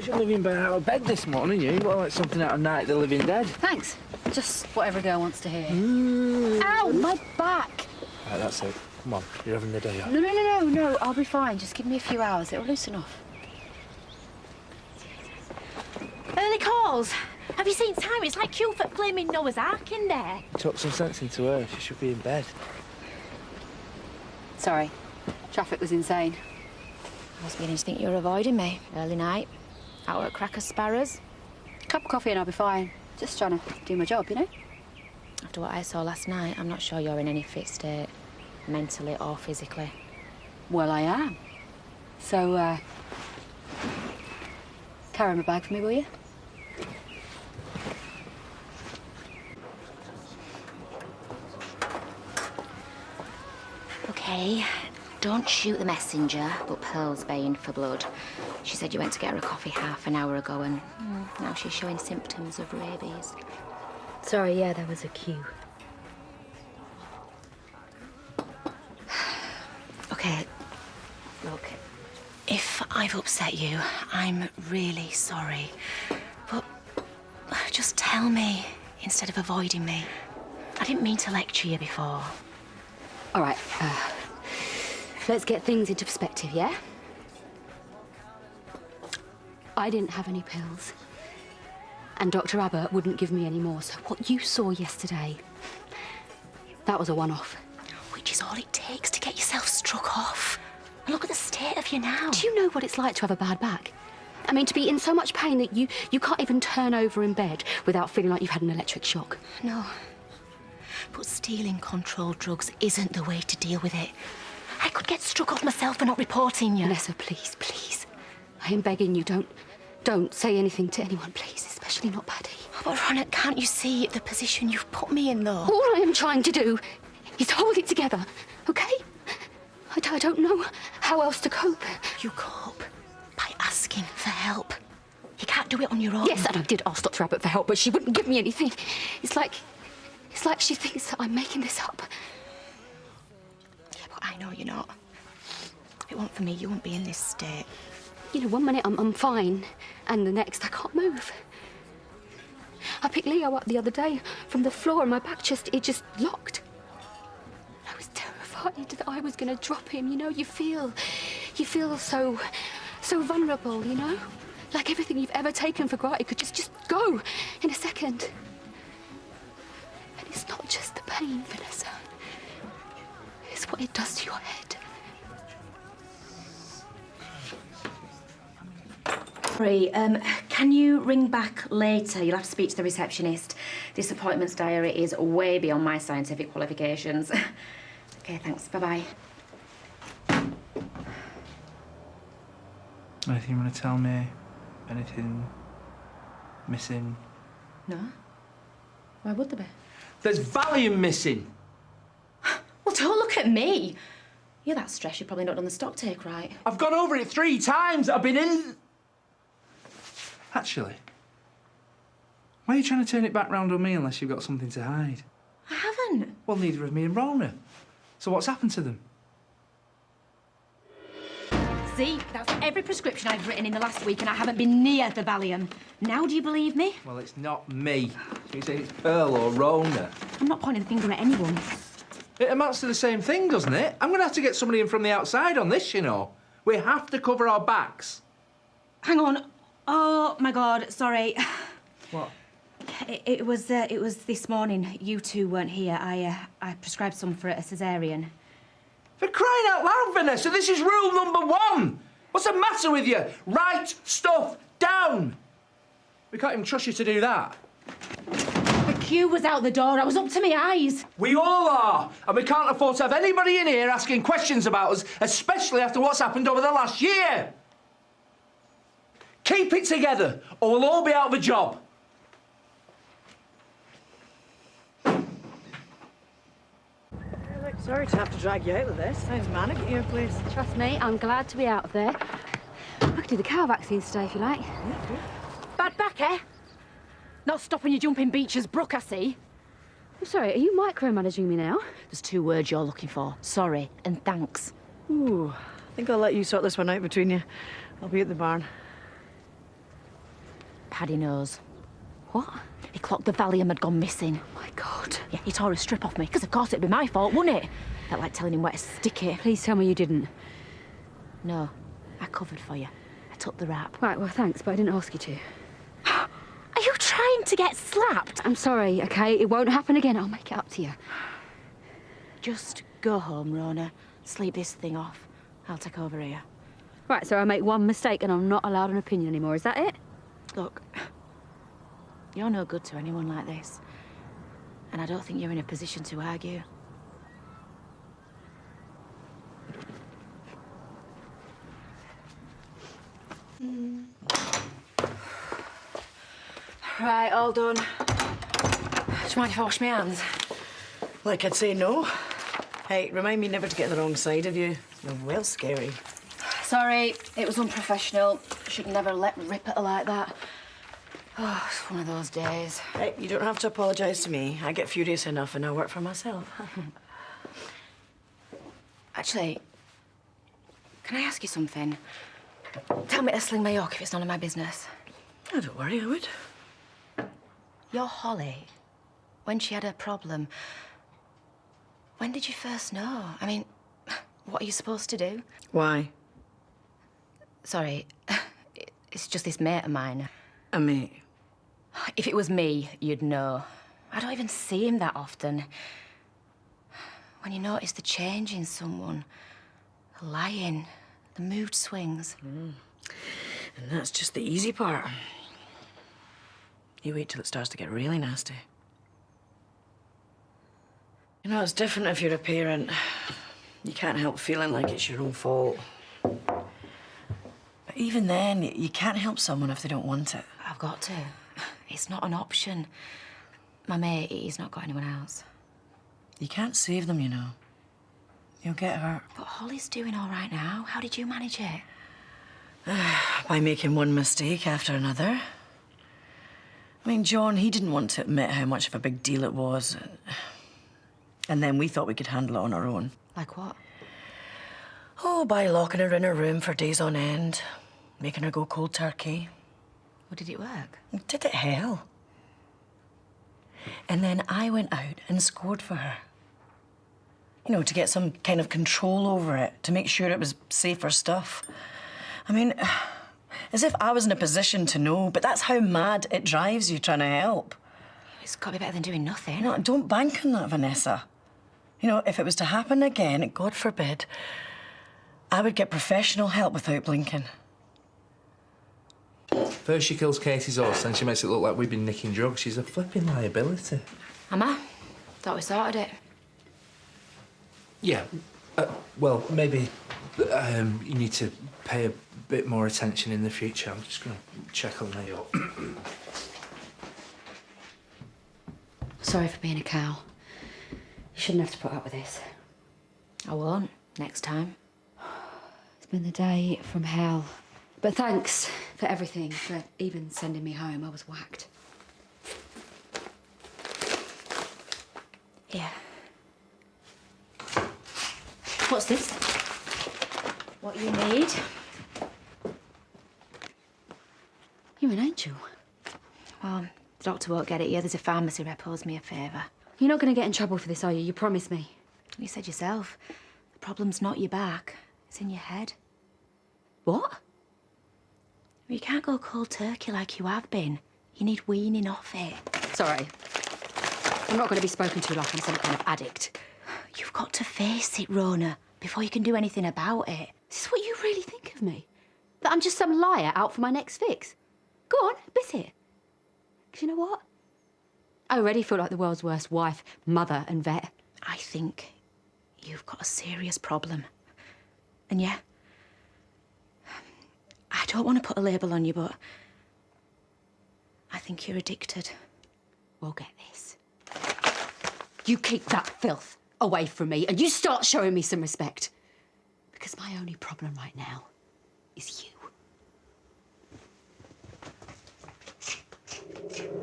shouldn't have been been out of bed this morning, you. Well, like something out of Night of the Living Dead. Thanks. Just what every girl wants to hear. Ow, my back! Right, that's it. Come on, you're having the day off. No, I'll be fine. Just give me a few hours. It'll loosen off. Early calls. Have you seen time? It's like queue for flaming Noah's Ark in there. Took some sense into her. She should be in bed. Sorry. Traffic was insane. I was beginning to think you were avoiding me. Early night, out at Cracker Sparrows. Cup of coffee and I'll be fine. Just trying to do my job, you know? After what I saw last night, I'm not sure you're in any fit state, mentally or physically. Well, I am. So, carry my bag for me, will you? OK, don't shoot the messenger, but Pearl's baying for blood. She said you went to get her a coffee half an hour ago and now she's showing symptoms of rabies. Sorry, yeah, there was a queue. OK, look, if I've upset you, I'm really sorry. But just tell me instead of avoiding me. I didn't mean to lecture you before. All right, let's get things into perspective, yeah? I didn't have any pills. And Dr. Abbott wouldn't give me any more, so what you saw yesterday, that was a one-off. Which is all it takes to get yourself struck off. And look at the state of you now. Do you know what it's like to have a bad back? I mean, to be in so much pain that you can't even turn over in bed without feeling like you've had an electric shock. No. But stealing controlled drugs isn't the way to deal with it. I could get struck off myself for not reporting you. Vanessa, please, please. I am begging you, don't say anything to anyone, please, especially not Paddy. Oh, but Ronette, can't you see the position you've put me in, though? All I am trying to do is hold it together, OK? I don't know how else to cope. You cope by asking for help. You can't do it on your own. Yes, and I did ask Dr. Abbott for help, but she wouldn't give me anything. It's like she thinks that I'm making this up. Yeah, but I know you're not. If it weren't for me, you wouldn't be in this state. You know, one minute I'm fine, and the next I can't move. I picked Leo up the other day from the floor, and my back it just locked. I was terrified that I was going to drop him. You know, you feel so vulnerable. You know, like everything you've ever taken for granted could just go in a second. And it's not just the pain, Vanessa. It's what it does to your head. Sorry, can you ring back later? You'll have to speak to the receptionist. This appointments diary is way beyond my scientific qualifications. OK, thanks. Bye-bye. Anything you want to tell me? Anything missing? No. Why would there be? There's Valium missing. Well, don't look at me. You're that stressed, you've probably not done the Stocktake right. I've gone over it 3 times. I've been in... Actually, why are you trying to turn it back round on me unless you've got something to hide? I haven't. Well, neither have me and Rona. So what's happened to them? See, that's every prescription I've written in the last week and I haven't been near the Valium. Now do you believe me? Well, it's not me. So you say it's Pearl or Rona. I'm not pointing the finger at anyone. It amounts to the same thing, doesn't it? I'm going to have to get somebody in from the outside on this, you know. We have to cover our backs. Hang on. Oh, my God, sorry. What? It was this morning. You two weren't here. I prescribed some for a caesarean. For crying out loud, Vanessa, this is rule number 1. What's the matter with you? Write stuff down. We can't even trust you to do that. The queue was out the door. I was up to my eyes. We all are, and we can't afford to have anybody in here asking questions about us, especially after what's happened over the last year. Keep it together, or we'll all be out of a job. Look, sorry to have to drag you out of this. Sounds manic at your place. Trust me, I'm glad to be out of there. I could do the cow vaccines today if you like. Bad back, eh? Not stopping you jumping beaches, Brook, I see. I'm sorry, are you micromanaging me now? There's 2 words you're looking for. Sorry and thanks. Ooh, I think I'll let you sort this one out between you. I'll be at the barn. Paddy knows. What? He clocked the Valium had gone missing. Oh, my God. Yeah, he tore a strip off me, because of course it'd be my fault, wouldn't it? Felt like telling him where to stick it. Please tell me you didn't. No, I covered for you. I took the rap. Right, well, thanks, but I didn't ask you to. Are you trying to get slapped? I'm sorry, OK? It won't happen again. I'll make it up to you. Just go home, Rona. Sleep this thing off. I'll take over here. Right, so I make one mistake and I'm not allowed an opinion anymore. Is that it? Look, you're no good to anyone like this. And I don't think you're in a position to argue. Right, all done. Do you mind if I wash my hands? Like I'd say no. Hey, remind me never to get on the wrong side of you. You're well scary. Sorry, it was unprofessional. Should never let rip at her like that. Oh, it's one of those days. Hey, you don't have to apologise to me. I get furious enough and I work for myself. Actually, can I ask you something? Tell me to sling my yoke if it's none of my business. Oh, don't worry, I would. Your Holly, when she had her problem, when did you first know? I mean, what are you supposed to do? Why? Sorry, it's just this mate of mine. A mate. If it was me, you'd know. I don't even see him that often. When you notice the change in someone, the lying, the mood swings. And that's just the easy part. You wait till it starts to get really nasty. You know, it's different if you're a parent. You can't help feeling like it's your own fault. But even then, you can't help someone if they don't want it. I've got to. It's not an option. My mate, he's not got anyone else. You can't save them, you know. You'll get hurt. But Holly's doing all right now. How did you manage it? By making one mistake after another. I mean, John, he didn't want to admit how much of a big deal it was. And then we thought we could handle it on our own. Like what? Oh, by locking her in her room for days on end, making her go cold turkey. Well, did it work? Did it hell? And then I went out and scored for her. You know, to get some kind of control over it, to make sure it was safer stuff. I mean, as if I was in a position to know, but that's how mad it drives you trying to help. It's got to be better than doing nothing. You know, don't bank on that, Vanessa. You know, if it was to happen again, God forbid, I would get professional help without blinking. First she kills Katie's horse, then she makes it look like we've been nicking drugs. She's a flipping liability. Am I? Thought we sorted it. Yeah. Well, maybe you need to pay a bit more attention in the future. I'm just going to check on the yacht. Sorry for being a cow. You shouldn't have to put up with this. I won't. Next time. It's been the day from hell. But thanks for everything, for even sending me home. I was whacked. Yeah. What's this? What you need? You're an angel. Well, the doctor won't get it yet. There's a pharmacy rep owes me a favour. You're not going to get in trouble for this, are you? You promised me. You said yourself, the problem's not your back, it's in your head. What? You can't go cold turkey like you have been. You need weaning off it. Sorry. I'm not going to be spoken to like I'm some kind of addict. You've got to face it, Rona, before you can do anything about it. Is this what you really think of me? That I'm just some liar out for my next fix? Go on, admit it. Because you know what? I already feel like the world's worst wife, mother and vet. I think you've got a serious problem. And yeah, I don't want to put a label on you, but I think you're addicted. Well, get this. You keep that filth away from me and you start showing me some respect. Because my only problem right now is you.